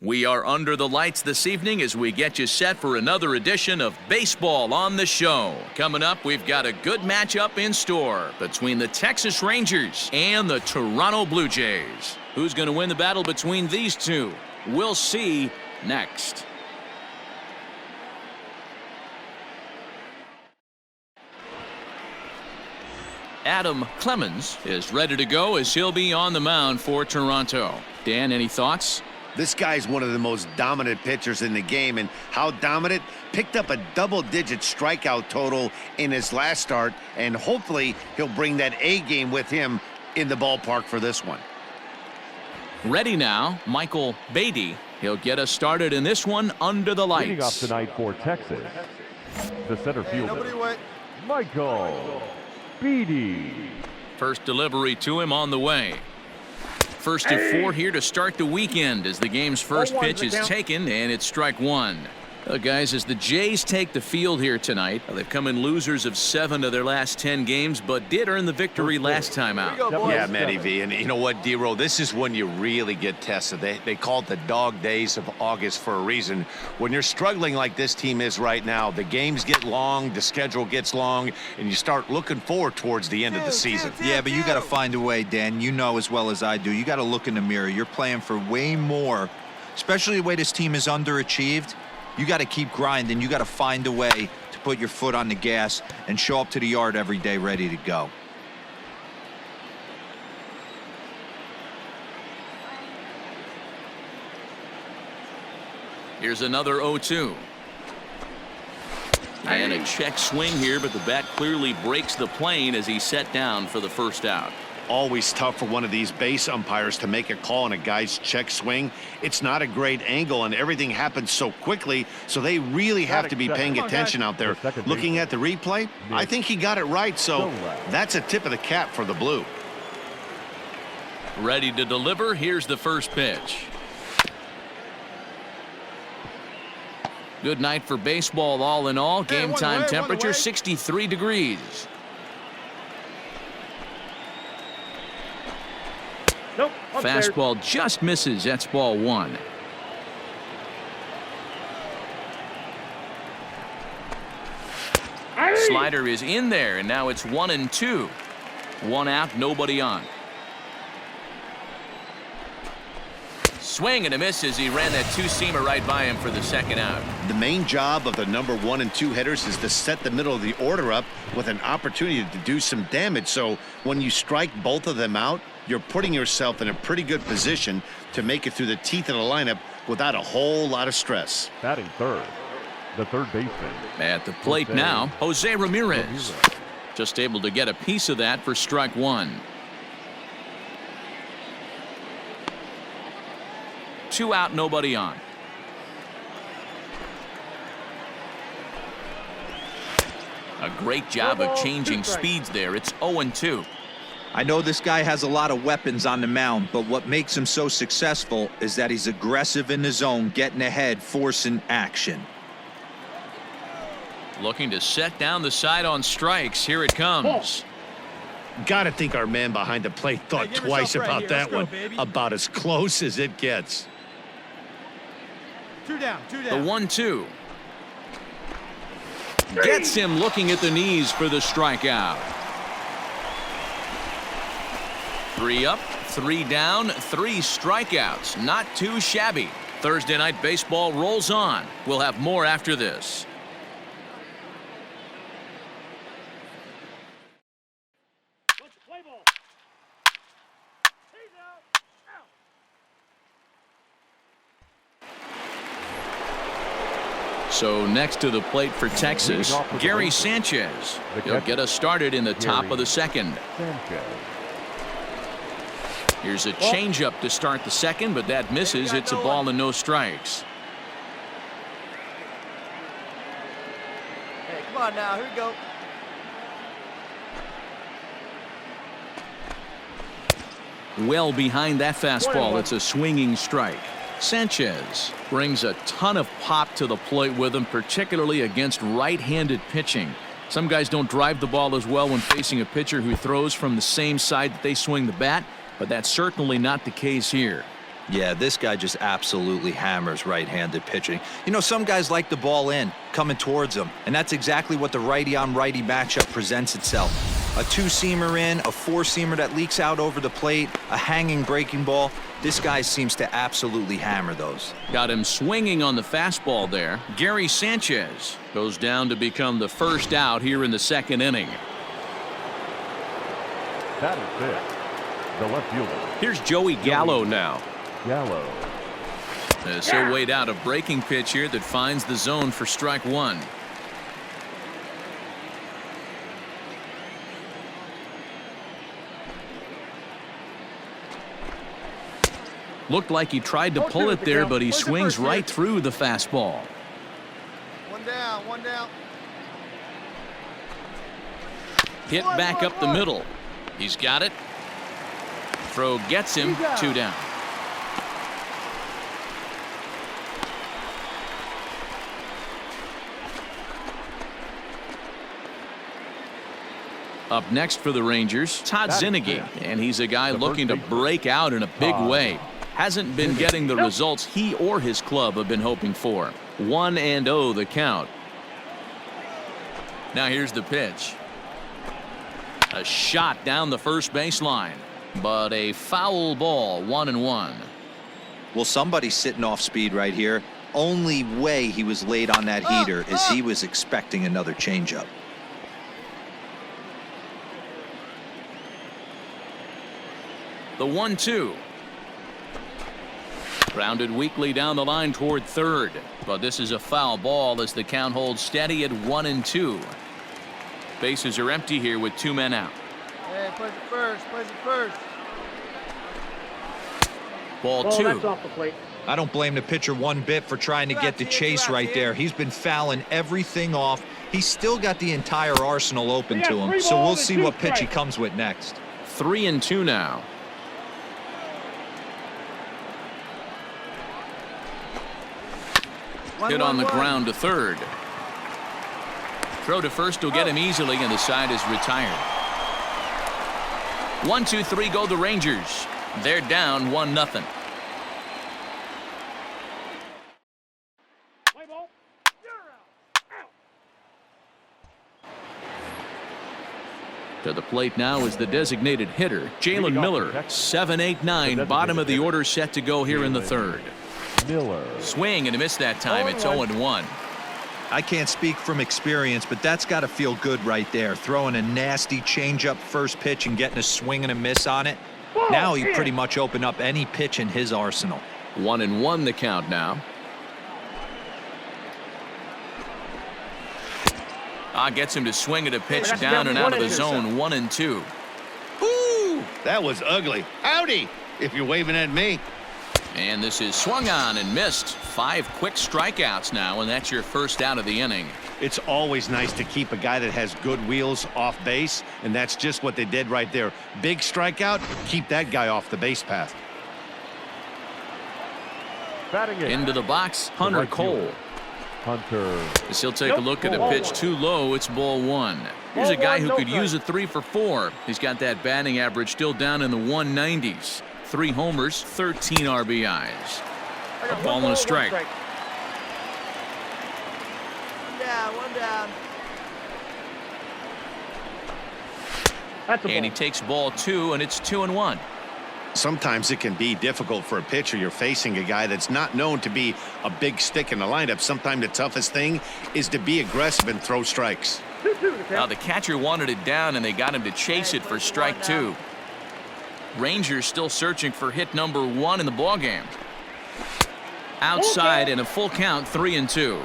We are under the lights this evening as we get you set for another edition of Baseball on the Show. Coming up, we've got a good matchup in store between the Texas Rangers and the Toronto Blue Jays. Who's going to win the battle between these two? We'll see next. Adam Clemens is ready to go as he'll be on the mound for Toronto. Dan, any thoughts? This guy's one of the most dominant pitchers in the game, and how dominant? Picked up a double-digit strikeout total in his last start, and hopefully he'll bring that A game with him in the ballpark for this one. Ready now, Michael Beatty. He'll get us started in this one under the lights. Leading off tonight for Texas, the center fielder, Michael Beatty. First delivery to him on the way. First to 4 here to start the weekend as the game's first pitch is taken, and it's strike one. Guys, as the Jays take the field here tonight, they've come in losers of 7 of their last 10 games, but did earn the victory last time out. Yeah, Matty V, and you know what, D-Roll, this is when you really get tested. They call it the dog days of August for a reason. When you're struggling like this team is right now, the games get long, the schedule gets long, and you start looking forward towards the end of the season. Yeah, but you got to find a way, Dan. You know as well as I do. You got to look in the mirror. You're playing for way more, especially the way this team is underachieved. You got to keep grinding. You got to find a way to put your foot on the gas and show up to the yard every day ready to go. Here's another 0-2. And a check swing here, but the bat clearly breaks the plane as he's set down for the first out. Always tough for one of these base umpires to make a call on a guy's check swing. It's not a great angle, and everything happens so quickly, so they really have to be paying attention out there. Looking at the replay, I think he got it right, so that's a tip of the cap for the Blue. Ready to deliver. Here's the first pitch. Good night for baseball all in all. Game time temperature 63 degrees. Fastball just misses. That's ball one. Slider is in there, and now it's 1-2. 1 out, nobody on. Swing and a miss as he ran that two-seamer right by him for the second out. The main job of the number 1 and 2 hitters is to set the middle of the order up with an opportunity to do some damage. So when you strike both of them out, you're putting yourself in a pretty good position to make it through the teeth of the lineup without a whole lot of stress. Batting third, the third baseman. At the plate now, Jose Ramirez. Just able to get a piece of that for strike one. 2 out, nobody on. A great job of changing speeds there. It's 0-2. I know this guy has a lot of weapons on the mound, but what makes him so successful is that he's aggressive in the zone, getting ahead, forcing action. Looking to set down the side on strikes. Here it comes. Gotta think our man behind the plate thought twice about that one. About as close as it gets. 2 down. The 1-2. Gets him looking at the knees for the strikeout. 3 up, 3 down, 3 strikeouts. Not too shabby. Thursday Night Baseball rolls on. We'll have more after this. So next to the plate for Texas, Gary Sanchez. He'll get us started in the top of the second. Here's a changeup to start the second, but that misses. It's a ball and no strikes. Hey, come on now. Here we go. Well behind that fastball. It's a swinging strike. Sanchez brings a ton of pop to the plate with him, particularly against right-handed pitching. Some guys don't drive the ball as well when facing a pitcher who throws from the same side that they swing the bat, but that's certainly not the case here. Yeah, this guy just absolutely hammers right-handed pitching. You know, some guys like the ball in, coming towards them, and that's exactly what the righty-on-righty matchup presents itself. A two-seamer in, a four-seamer that leaks out over the plate, a hanging breaking ball. This guy seems to absolutely hammer those. Got him swinging on the fastball there. Gary Sanchez goes down to become the first out here in the second inning. That is it. The left fielder. Here's Joey Gallo now. Gallo. As he'll wait out a breaking pitch here that finds the zone for strike one. Looked like he tried to pull it there, but he swings right through the fastball. One down, one down. Hit back up the middle. He's got it. Throw gets him, 2 down. Up next for the Rangers, Todd Zinnigy, and he's a guy looking to break out in a big way. Hasn't been getting the results he or his club have been hoping for. 1-0 the count. Now here's the pitch. A shot down the first baseline, but a foul ball, 1-1. Well, somebody's sitting off speed right here. Only way he was late on that heater is he was expecting another changeup. The 1-2. Grounded weakly down the line toward third, but this is a foul ball as the count holds steady at 1-2. Bases are empty here with 2 men out. Hey, place it first, place it first. Ball 2. That's off the plate. I don't blame the pitcher one bit for trying to get the chase right there. He's been fouling everything off. He's still got the entire arsenal open to him, so we'll see what pitch he comes with next. 3-2 now. Hit on the ground to third. Throw to first will get him easily, and the side is retired. 1-2-3 go the Rangers. They're down 1-0. To the plate now is the designated hitter, Jalen Miller. 7-8-9, bottom of the order set to go here in the third. Miller. Swing and a miss that time. It's 0-1. I can't speak from experience, but that's got to feel good right there. Throwing a nasty changeup first pitch and getting a swing and a miss on it. Now he pretty much opened up any pitch in his arsenal. 1-1 the count now. Gets him to swing at a pitch down and out of the zone. 1-2. Ooh, that was ugly. Howdy, if you're waving at me. And this is swung on and missed. 5 quick strikeouts now, and that's your first out of the inning. It's always nice to keep a guy that has good wheels off base, and that's just what they did right there. Big strikeout, keep that guy off the base path. Batting it. Into the box, Hunter Cole. Hunter. As he'll take a look at a pitch too low, it's ball 1. Here's a guy who could use a 3 for 4. He's got that batting average still down in the 190s. 3 homers, 13 RBIs. A ball and a strike. One down, one down. And he takes ball 2, and it's 2-1. Sometimes it can be difficult for a pitcher. You're facing a guy that's not known to be a big stick in the lineup. Sometimes the toughest thing is to be aggressive and throw strikes. Now the catcher wanted it down, and they got him to chase it for strike 2. Rangers still searching for hit number 1 in the ballgame. Outside and a full count, 3-2.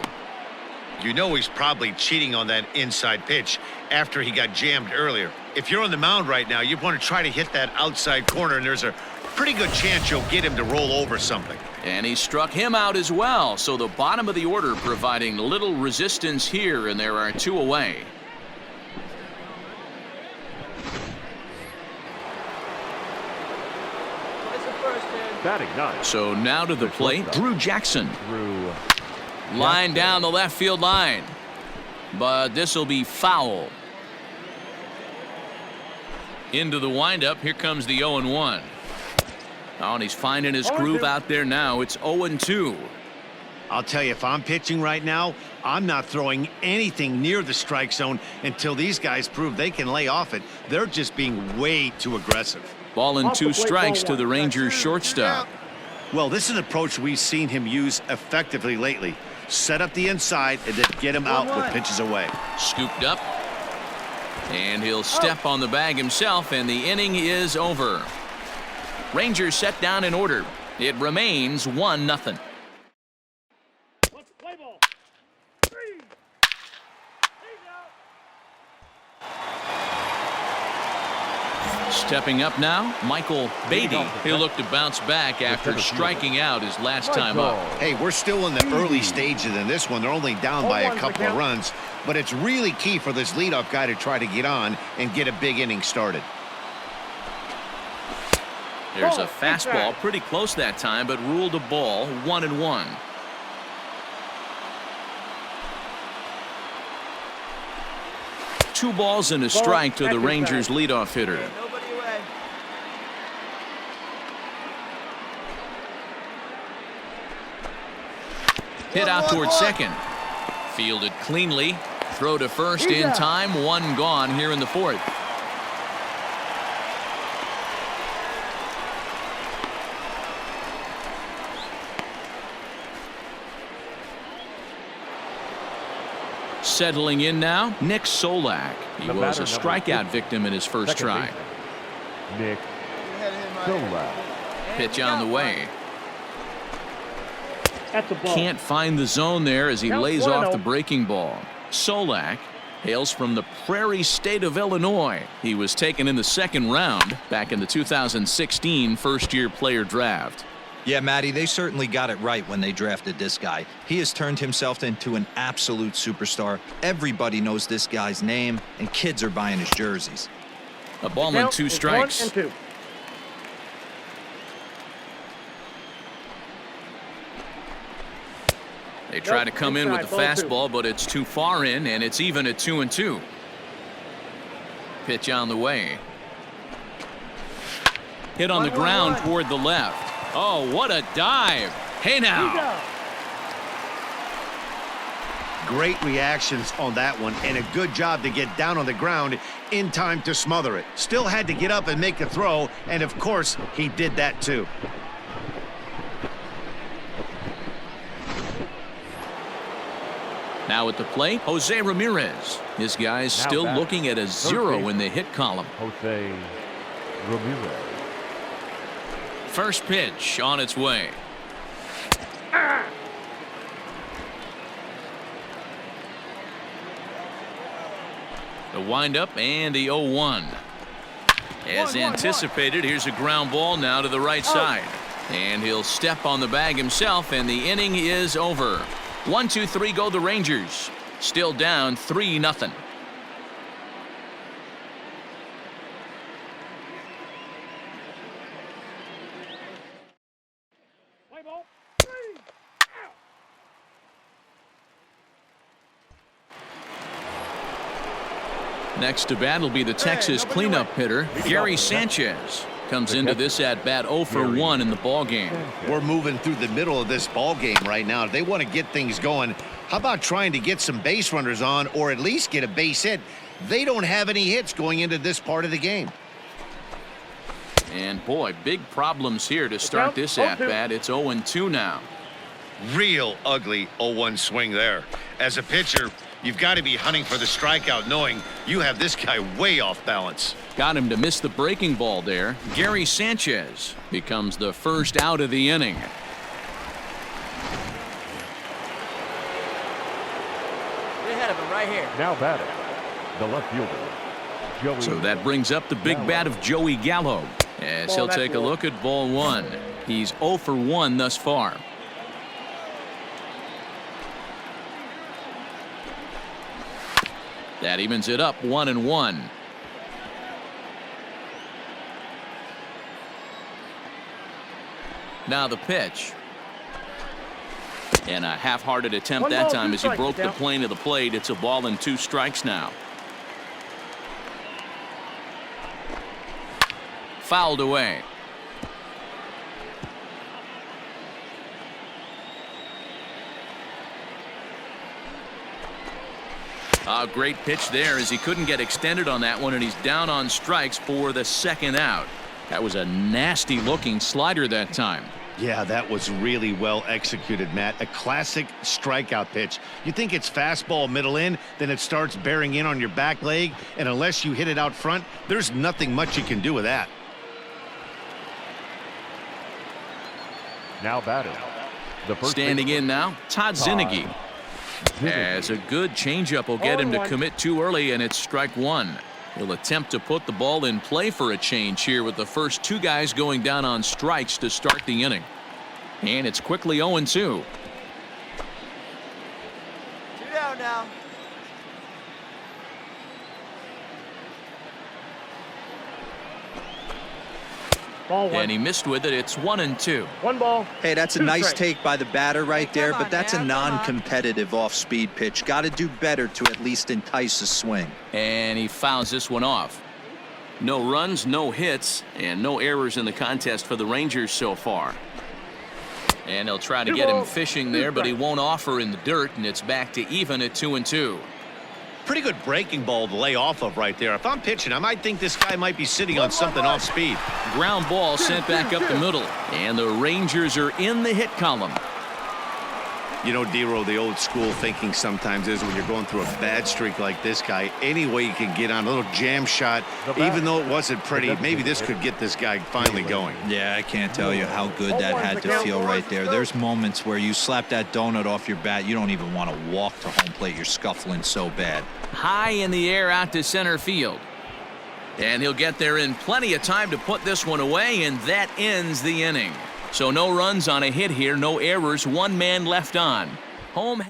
You know he's probably cheating on that inside pitch after he got jammed earlier. If you're on the mound right now, you want to try to hit that outside corner, and there's a pretty good chance you'll get him to roll over something. And he struck him out as well, so the bottom of the order providing little resistance here, and there are 2 away. Batting 9. So now to the plate, Drew Jackson. Line down the left field line. But this will be foul. Into the windup. Here comes the 0-1. Oh, and he's finding his groove out there now. It's 0-2. I'll tell you, if I'm pitching right now, I'm not throwing anything near the strike zone until these guys prove they can lay off it. They're just being way too aggressive. Ball and 2 strikes to the Rangers shortstop. Well, this is an approach we've seen him use effectively lately. Set up the inside and then get him out with pitches away. Scooped up. And he'll step on the bag himself, and the inning is over. Rangers set down in order. It remains 1-0. Stepping up now, Michael Beatty. He'll look to bounce back after striking out his last time up. Hey, we're still in the early stages in this one. They're only down by a couple of runs, but it's really key for this leadoff guy to try to get on and get a big inning started. There's a fastball pretty close that time, but ruled a ball. 1-1. Two balls and a strike to the Rangers leadoff hitter. Hit out towards second. Fielded cleanly. Throw to first in time. One gone here in the fourth. Settling in now, Nick Solak. He was a strikeout victim in his first try. Nick Solak. Pitch on the way. Can't find the zone there as he lays off the breaking ball. Solak hails from the Prairie State of Illinois. He was taken in the second round back in the 2016 first-year player draft. Yeah, Matty, they certainly got it right when they drafted this guy. He has turned himself into an absolute superstar. Everybody knows this guy's name, and kids are buying his jerseys. A ball and 2 strikes. They try to come in with the fastball, but it's too far in, and it's even at 2-2. Pitch on the way. Hit on the ground toward the left. Oh, what a dive. Hey now. Great reactions on that one, and a good job to get down on the ground in time to smother it. Still had to get up and make a throw, and of course, he did that too. Now at the plate, Jose Ramirez. His guys still looking at a 0 in the hit column. Jose Ramirez. First pitch on its way. The windup and the 0-1. As anticipated, here's a ground ball now to the right side. And he'll step on the bag himself, and the inning is over. 1-2-3 go the Rangers. Still down 3-0. Next to bat will be the Texas cleanup hitter, Gary Sanchez. Comes into this at bat 0 for 1 in the ball game. We're moving through the middle of this ball game right now. If they want to get things going, how about trying to get some base runners on, or at least get a base hit? They don't have any hits going into this part of the game. And boy, big problems here to start this at bat. It's 0-2 now. Real ugly 0-1 swing there. As a pitcher, you've got to be hunting for the strikeout, knowing you have this guy way off balance. Got him to miss the breaking ball there. Gary Sanchez becomes the first out of the inning. We're ahead of him right here. Now batting, the left fielder, Joey. So that brings up the big bat of Joey Gallo, as he'll take a look at ball 1. He's 0 for 1 thus far. That evens it up 1-1. Now the pitch. And a half-hearted attempt that time as he broke the plane of the plate. It's a ball and 2 strikes now. Fouled away. A great pitch there as he couldn't get extended on that one, and he's down on strikes for the second out. That was a nasty looking slider that time. Yeah, that was really well executed, Matt. A classic strikeout pitch. You think it's fastball middle in, then it starts bearing in on your back leg, and unless you hit it out front, there's nothing much you can do with that. Now batting. The first Standing in now, Todd Zinnigy. As a good changeup will get him to commit too early, and it's strike one. He'll attempt to put the ball in play for a change here with the first two guys going down on strikes to start the inning. And it's quickly 0-2. 2 down now. And he missed with it. It's 1-2. 1 ball. Hey, that's a nice take by the batter right there, Come but on, that's a man, come on. non-competitive off-speed pitch. Got to do better to at least entice a swing. And he fouls this one off. No runs, no hits, and no errors in the contest for the Rangers so far. And they'll try to get him fishing there, but he won't offer in the dirt, and it's back to even at 2-2. Pretty good breaking ball to lay off of right there. If I'm pitching, I might think this guy might be sitting on something off speed. Ground ball sent back up the middle, and the Rangers are in the hit column. You know, D-Row, the old school thinking sometimes is when you're going through a bad streak like this guy, any way you can get on a little jam shot, even though it wasn't pretty, maybe this could get this guy finally going. Yeah, I can't tell you how good that had to feel right there. There's moments where you slap that donut off your bat, you don't even want to walk to home plate. You're scuffling so bad. High in the air out to center field. And he'll get there in plenty of time to put this one away, and that ends the inning. So no runs on a hit here, no errors, one man left on. Home.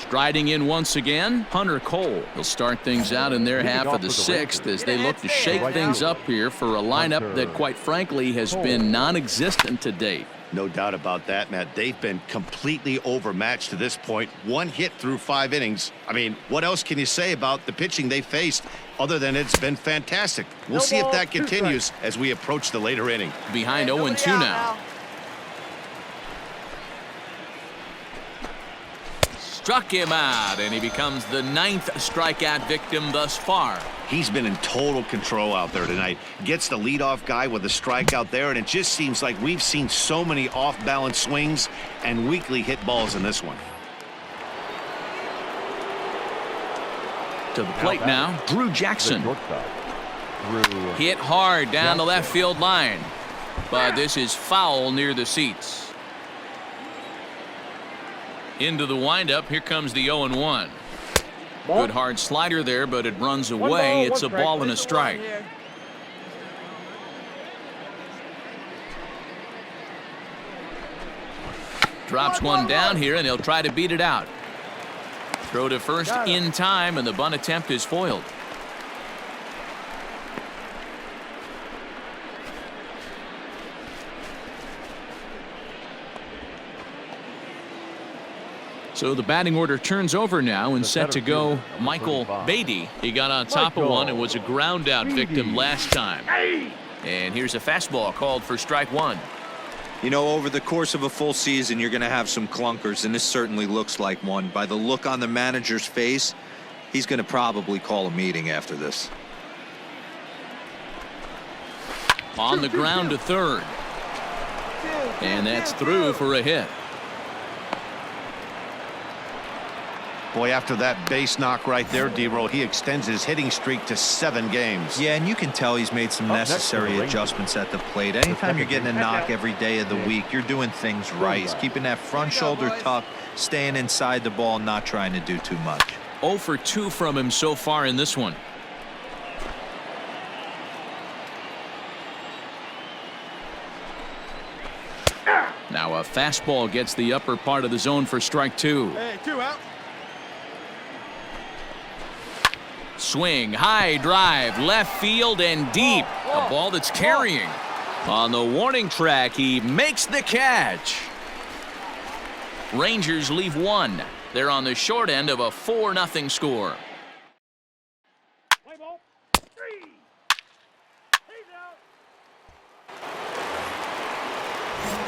Striding in once again, Hunter Cole. He'll start things out in their half of the sixth as they look to shake things up here for a lineup that, quite frankly, has been non-existent to date. No doubt about that, Matt. They've been completely overmatched to this point. One hit through 5 innings. I mean, what else can you say about the pitching they faced other than it's been fantastic? We'll see if that continues as we approach the later inning. Behind 0-2 now. Struck him out, and he becomes the 9th strikeout victim thus far. He's been in total control out there tonight. Gets the leadoff guy with a strikeout there, and it just seems like we've seen so many off-balance swings and weakly hit balls in this one. To the plate now, Drew Jackson. Hit hard down the left field line, but this is foul near the seats. Into the windup, here comes the 0-1. Good hard slider there, but it runs away. It's a ball and a strike. Drops one down here, and he'll try to beat it out. Throw to first in time, and the bunt attempt is foiled. So the batting order turns over now, and set to go Michael Beatty. He got on top of one and was a ground out victim last time. And here's a fastball called for strike one. You know, over the course of a full season, you're going to have some clunkers, and this certainly looks like one. By the look on the manager's face, he's going to probably call a meeting after this. On the ground to third. And that's through for a hit. Boy, after that base knock right there, D-Row, he extends his hitting streak to 7 games. Yeah, and you can tell he's made some necessary adjustments at the plate. Anytime you're getting a knock every day of the week, you're doing things right. He's keeping that front shoulder tucked, staying inside the ball, not trying to do too much. 0 for 2 from him so far in this one. Now a fastball gets the upper part of the zone for strike 2. Hey, 2 out. Swing, high drive, left field and deep. A ball that's carrying. On the warning track, he makes the catch. Rangers leave 1. They're on the short end of a 4-0 score.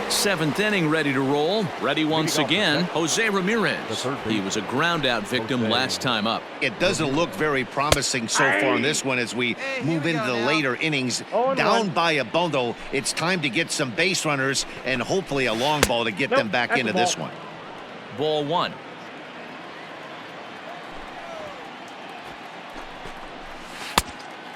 Seventh inning ready to roll. Ready once again, Jose Ramirez. He was a ground out victim last time up. It doesn't look very promising so far in this one as we move into the later innings. Down by a bundle, it's time to get some base runners and hopefully a long ball to get them back into this one. Ball one.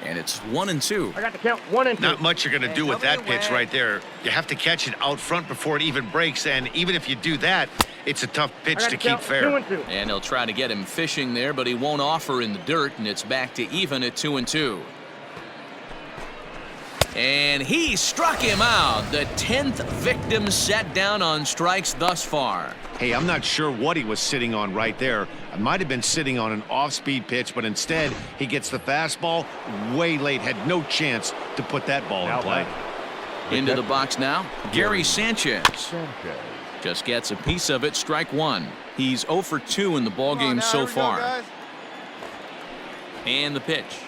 And it's 1-2. I got the count. 1 and 2. Not much you're going to do with that pitch right there. You have to catch it out front before it even breaks, and even if you do that, it's a tough pitch to keep fair. 2 and 2. And he'll try to get him fishing there, but he won't offer in the dirt, and it's back to even at 2-2. And he struck him out. The 10th victim set down on strikes thus far. Hey, I'm not sure what he was sitting on right there. I might have been sitting on an off-speed pitch, but instead he gets the fastball way late. Had no chance to put that ball in play. Into the box now, Gary Sanchez. Just gets a piece of it, strike one. He's 0 for 2 in the ballgame so far. And the pitch.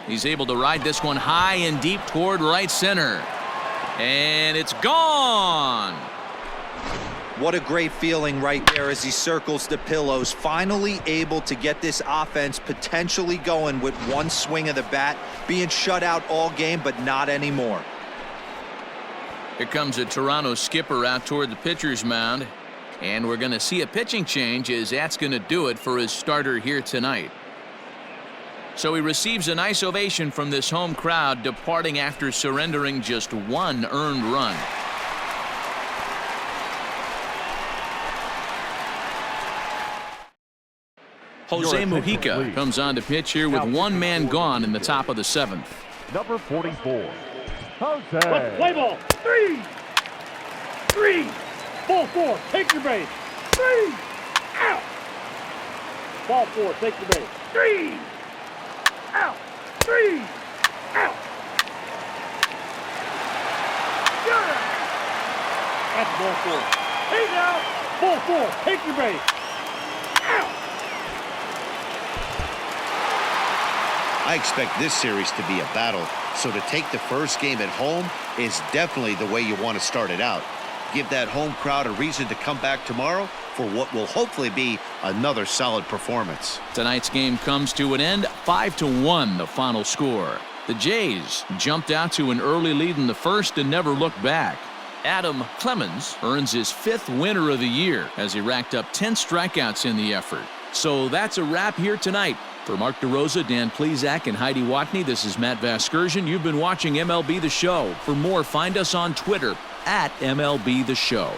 He's able to ride this one high and deep toward right center. And it's gone. What a great feeling right there as he circles the pillows. Finally able to get this offense potentially going with one swing of the bat. Being shut out all game, but not anymore. Here comes a Toronto skipper out toward the pitcher's mound. And we're going to see a pitching change as that's going to do it for his starter here tonight. So he receives a nice ovation from this home crowd, departing after surrendering just one earned run. Jose Mujica comes on to pitch here with one man gone in the top of the 7th. Number 44, Jose. Let's play ball. 3. Ball 4. Take your base. 3. Out. Ball 4. Take your base. 3. Out. 3. Out. That's ball 4. He's out. Ball 4. Take your base. Out. I expect this series to be a battle, so to take the first game at home is definitely the way you want to start it out. Give that home crowd a reason to come back tomorrow for what will hopefully be another solid performance. Tonight's game comes to an end, 5-1 the final score. The Jays jumped out to an early lead in the first and never looked back. Adam Clemens earns his 5th winner of the year as he racked up 10 strikeouts in the effort. So that's a wrap here tonight. For Mark DeRosa, Dan Plezak, and Heidi Watney, this is Matt Vasgersian. You've been watching MLB The Show. For more, find us on Twitter at MLB The Show.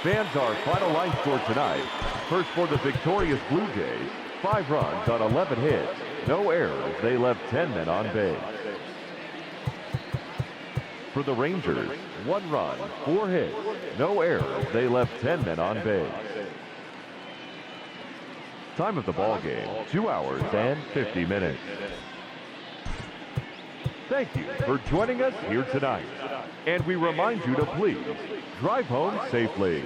Fans, our final line score tonight. First for the victorious Blue Jays, 5 runs on 11 hits. No errors. They left 10 men on base. For the Rangers, 1 run, 4 hits. No errors. They left 10 men on base. Time of the ball game, 2 hours and 50 minutes. Thank you for joining us here tonight. And we remind you to please drive home safely.